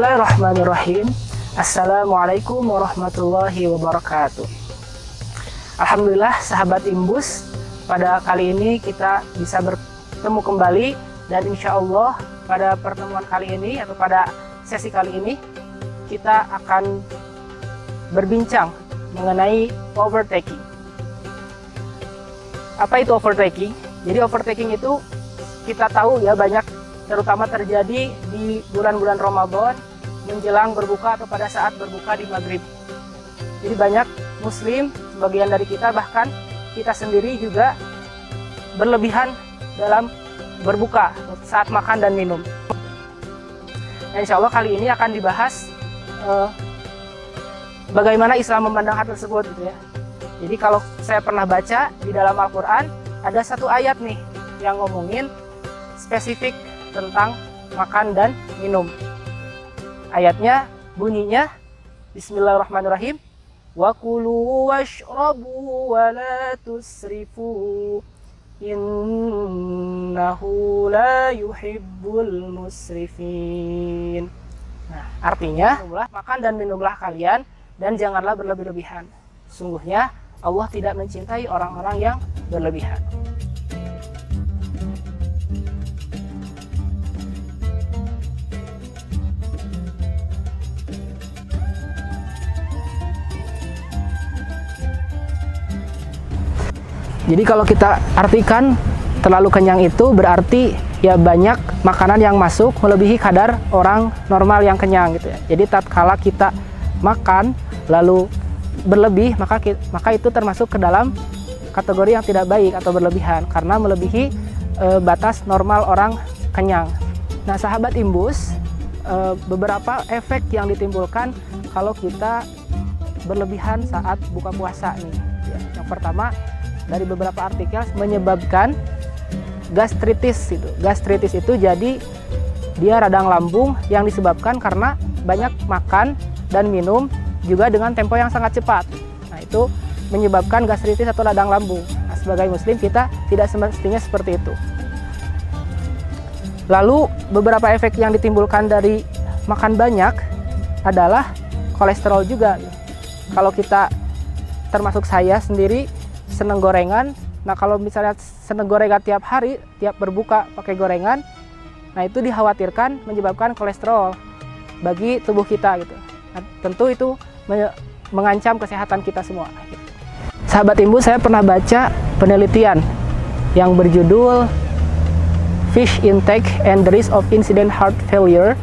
Bismillahirrahmanirrahim. Assalamualaikum warahmatullahi wabarakatuh. Alhamdulillah sahabat Imbus, pada kali ini kita bisa bertemu kembali dan insya Allah pada pertemuan kali ini atau pada sesi kali ini kita akan berbincang mengenai overtaking. Apa itu overtaking? Jadi overtaking itu kita tahu ya banyak terutama terjadi di bulan-bulan Ramadan menjelang berbuka atau pada saat berbuka di maghrib. Jadi banyak muslim, sebagian dari kita bahkan kita sendiri juga berlebihan dalam berbuka saat makan dan minum. Nah, insya Allah kali ini akan dibahas bagaimana Islam memandang hal tersebut gitu ya. Jadi kalau saya pernah baca di dalam Al-Quran ada satu ayat nih yang ngomongin spesifik tentang makan dan minum. Ayatnya bunyinya Bismillahirrahmanirrahim. Wa kulu washrabu wa la tusrifu innahu la yuhibbul musrifin. Nah, artinya makan dan minumlah kalian dan janganlah berlebih-lebihan. Sungguhnya Allah tidak mencintai orang-orang yang berlebihan. Jadi kalau kita artikan terlalu kenyang itu berarti ya banyak makanan yang masuk melebihi kadar orang normal yang kenyang gitu ya. Jadi tatkala kita makan lalu berlebih maka itu termasuk ke dalam kategori yang tidak baik atau berlebihan karena melebihi batas normal orang kenyang. Nah, sahabat Imbus, beberapa efek yang ditimbulkan kalau kita berlebihan saat buka puasa nih. Yang pertama, dari beberapa artikel menyebabkan gastritis itu. Gastritis itu jadi dia radang lambung yang disebabkan karena banyak makan dan minum juga dengan tempo yang sangat cepat. Nah, itu menyebabkan gastritis atau radang lambung. Nah, sebagai muslim kita tidak semestinya seperti itu. Lalu beberapa efek yang ditimbulkan dari makan banyak adalah kolesterol juga. Kalau kita termasuk saya sendiri seneng gorengan. Nah, kalau misalnya seneng gorengan tiap hari, tiap berbuka pakai gorengan, nah itu dikhawatirkan menyebabkan kolesterol bagi tubuh kita gitu. Nah, tentu itu mengancam kesehatan kita semua. Sahabat Imbus, saya pernah baca penelitian yang berjudul Fish Intake and the Risk of Incident Heart Failure.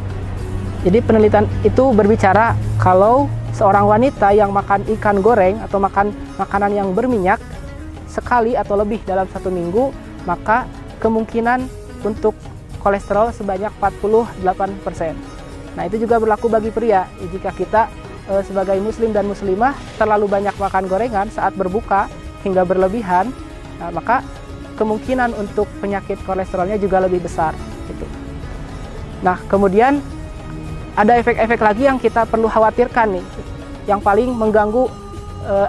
Jadi penelitian itu berbicara kalau seorang wanita yang makan ikan goreng atau makan makanan yang berminyak sekali atau lebih dalam satu minggu, maka kemungkinan untuk kolesterol sebanyak 48%. Nah, itu juga berlaku bagi pria. Jika kita sebagai muslim dan muslimah terlalu banyak makan gorengan saat berbuka hingga berlebihan, maka kemungkinan untuk penyakit kolesterolnya juga lebih besar gitu. Nah, kemudian ada efek-efek lagi yang kita perlu khawatirkan nih, yang paling mengganggu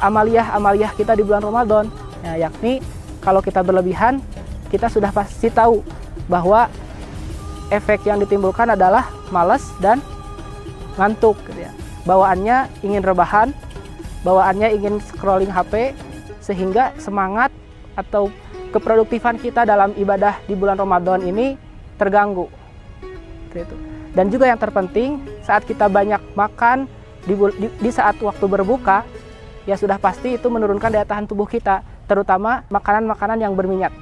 amaliyah kita di bulan Ramadan. Nah, yakni kalau kita berlebihan, kita sudah pasti tahu bahwa efek yang ditimbulkan adalah malas dan ngantuk gitu ya. Bawaannya ingin rebahan, bawaannya ingin scrolling HP, sehingga semangat atau keproduktifan kita dalam ibadah di bulan Ramadan ini terganggu gitu. Dan juga yang terpenting, saat kita banyak makan di saat waktu berbuka, ya sudah pasti itu menurunkan daya tahan tubuh kita, terutama makanan-makanan yang berminyak.